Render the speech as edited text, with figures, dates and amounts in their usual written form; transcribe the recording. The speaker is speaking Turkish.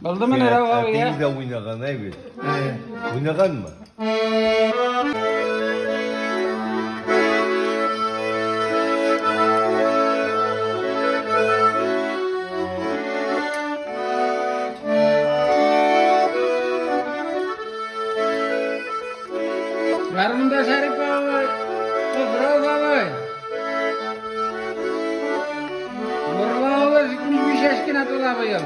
Oldu mu Nerav abi ya? Deniz de oynayan evet. Oynayan mı? Garmında Şerif abi. Bravo abi. Bravo abi. Sikmiş bir şaşkın atıl abi ya.